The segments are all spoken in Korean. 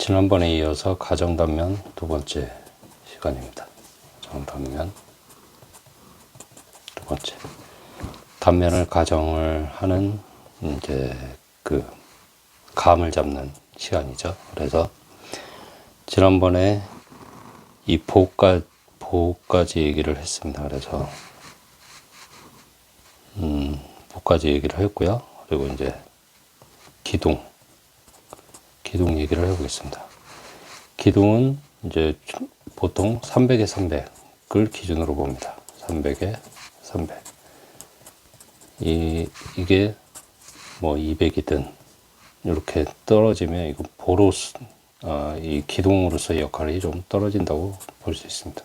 지난번에 이어서 가정단면 두 번째 시간입니다. 가정단면 두 번째. 단면을 가정을 하는 이제 그 감을 잡는 시간이죠. 그래서 지난번에 이 보호까지 얘기를 했습니다. 그래서 보호까지 얘기를 했고요. 그리고 이제 기둥 얘기를 해보겠습니다. 기둥은 이제 보통 300에 300을 기준으로 봅니다. 300에 300. 이게 뭐 200이든 이렇게 떨어지면 이거 이 기둥으로서의 역할이 좀 떨어진다고 볼 수 있습니다.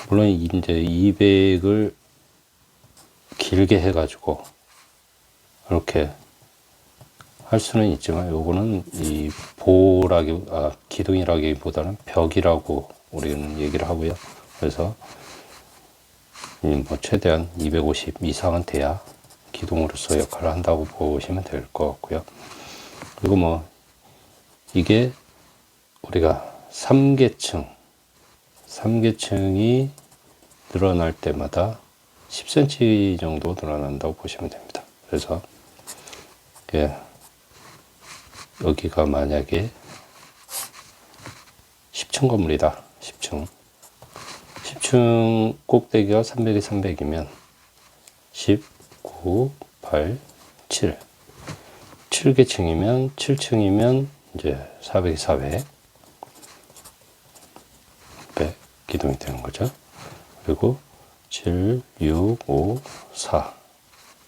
물론 이제 200을 길게 해가지고 이렇게 할 수는 있지만 요거는 이 기둥이라기보다는 벽이라고 우리는 얘기를 하고요. 그래서 뭐 최대한 250 이상은 돼야 기둥으로서 역할을 한다고 보시면 될 것 같고요. 그리고 뭐 이게 우리가 3계층이 늘어날 때마다 10cm 정도 늘어난다고 보시면 됩니다. 그래서 여기가 만약에 10층 건물이다. 10층 꼭대기가 300에 300이면 10, 9, 8, 7. 7계층이면 7층이면 이제 400에 400. 100 기둥이 되는 거죠. 그리고 7, 6, 5, 4.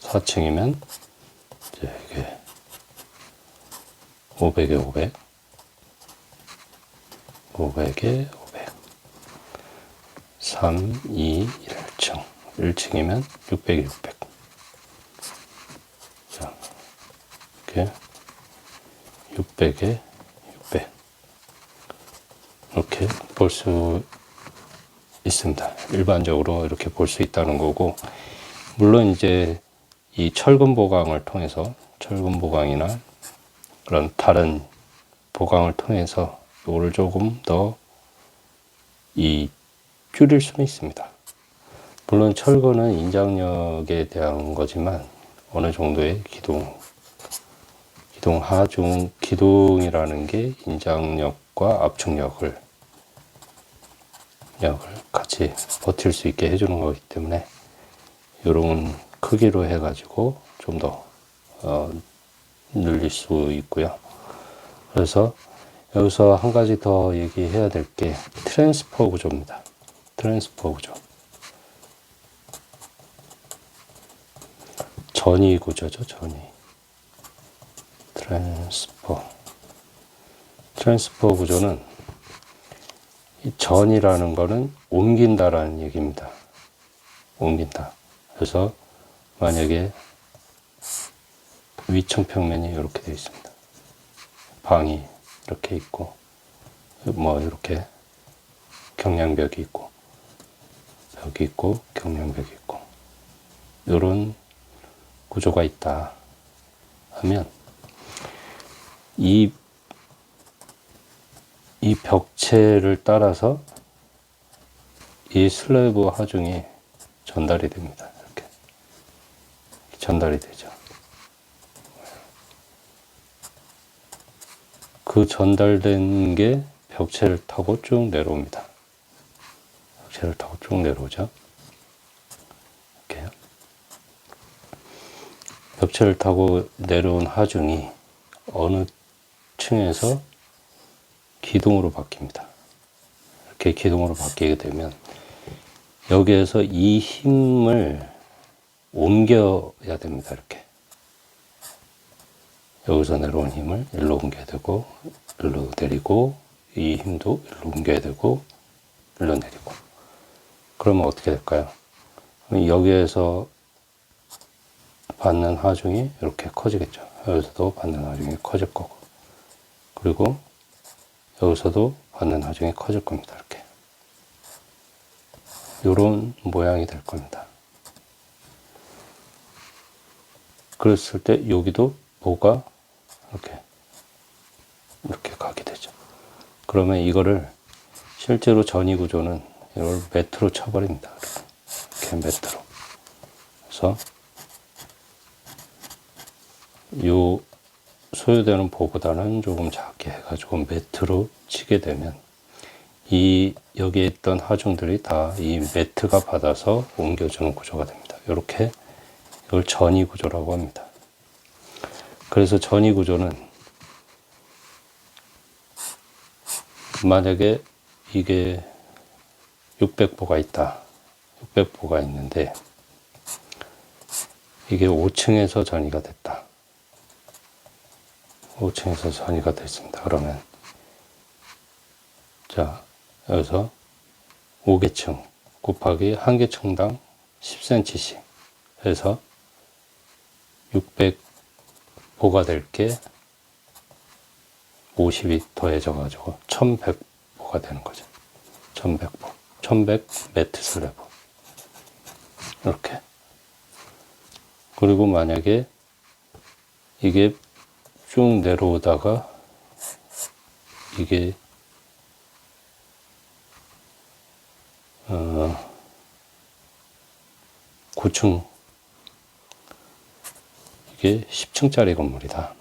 4층이면 이제 이게 500에 500. 500에 500. 3, 2, 1층. 1층이면 600에 600. 자, 이렇게 600에 600. 이렇게 볼 수 있습니다. 일반적으로 이렇게 볼 수 있다는 거고, 물론 이제 이 철근 보강을 통해서, 철근 보강이나 그런 다른 보강을 통해서 이거를 조금 더 줄일 수는 있습니다. 물론 철근은 인장력에 대한 거지만 어느 정도의 기둥이라는 게 인장력과 압축력을 같이 버틸 수 있게 해주는 거기 때문에 이런 크기로 해가지고 좀 더 늘릴 수 있고요. 그래서 여기서 한 가지 더 얘기해야 될 게 트랜스퍼 구조입니다. 트랜스퍼 구조. 전이 구조죠. 전이. 트랜스퍼 구조는 이 전이라는 거는 옮긴다라는 얘기입니다. 옮긴다. 그래서 만약에 위층 평면이 이렇게 되어 있습니다. 방이 이렇게 있고, 뭐 이렇게 경량벽이 있고, 벽이 있고, 경량벽이 있고, 이런 구조가 있다 하면 이 벽체를 따라서 이 슬래브 하중이 전달이 됩니다. 이렇게 전달이 되죠. 그 전달된 게 벽체를 타고 쭉 내려옵니다. 벽체를 타고 쭉 내려오죠. 이렇게요. 벽체를 타고 내려온 하중이 어느 층에서 기둥으로 바뀝니다. 이렇게 기둥으로 바뀌게 되면 여기에서 이 힘을 옮겨야 됩니다. 이렇게 여기서 내려온 힘을 일로 옮겨야 되고, 일로 내리고, 이 힘도 일로 옮겨야 되고, 일로 내리고. 그러면 어떻게 될까요? 여기에서 받는 하중이 이렇게 커지겠죠. 여기서도 받는 하중이 커질 거고, 그리고 여기서도 받는 하중이 커질 겁니다. 이렇게. 이런 모양이 될 겁니다. 그랬을 때 여기도 뭐가 이렇게 이렇게 가게 되죠. 그러면 이거를 실제로 전이 구조는 이걸 매트로 쳐버립니다. 이렇게 매트로. 그래서 요 소요되는 보보다는 조금 작게 해가지고 매트로 치게 되면 이 여기에 있던 하중들이 다 이 매트가 받아서 옮겨주는 구조가 됩니다. 이렇게 이걸 전이 구조라고 합니다. 그래서 전이 구조는 만약에 이게 600보가 있다. 600보가 있는데 이게 5층에서 전이가 됐다. 5층에서 전이가 됐습니다. 그러면 자 여기서 5개층 곱하기 한 개층당 10cm씩 해서 600보가 될 게 50이 더해져 가지고 1100보가 되는 거죠. 1100보. 1100 매트 슬래브. 이렇게. 그리고 만약에 이게 쭉 내려오다가 이게 9층 이게 10층짜리 건물이다.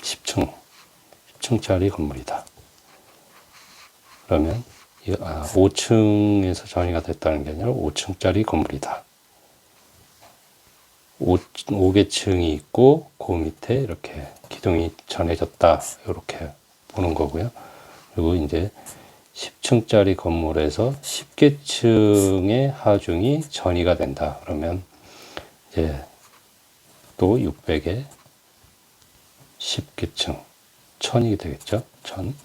10층짜리 건물이다. 그러면 5층에서 전이가 됐다는 게 아니라 5층짜리 건물이다. 5개층이 있고 그 밑에 이렇게 기둥이 전해졌다. 이렇게 보는 거고요. 그리고 이제 10층짜리 건물에서 10개층의 하중이 전이가 된다. 그러면 이제 또 600에 10개층 1000이 되겠죠. 1000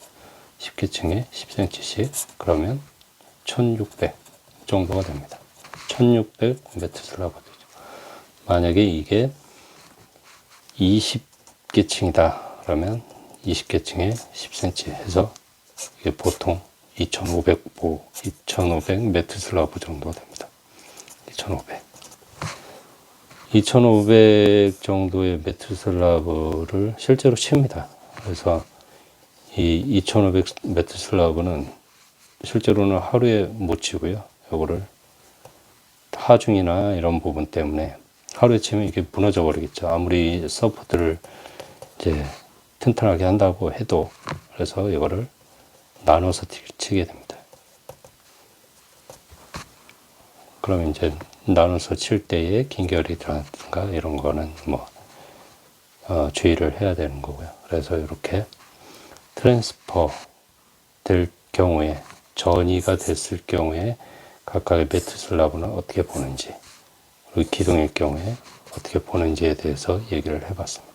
10개층에 10cm씩 그러면 1600 정도가 됩니다. 1600 매트 슬라브가 되죠. 만약에 이게 20개층이다. 그러면 20개층에 10cm 해서 이게 보통 2500보, 2500 매트 슬라브 정도 됩니다. 2500 정도의 매트 슬라브를 실제로 칩니다. 그래서 이 2500 매트 슬라브는 실제로는 하루에 못 치고요. 이거를 하중이나 이런 부분 때문에 하루에 치면 이게 무너져 버리겠죠. 아무리 서포트를 이제 튼튼하게 한다고 해도. 그래서 이거를 나눠서 치게 됩니다. 그럼 이제 나눠서 칠 때에 긴결이라든가 이런 거는 뭐 주의를 해야 되는 거고요. 그래서 이렇게 트랜스퍼 될 경우에 전이가 됐을 경우에 각각의 매트 슬라브는 어떻게 보는지 그리고 기둥일 경우에 어떻게 보는지에 대해서 얘기를 해봤습니다.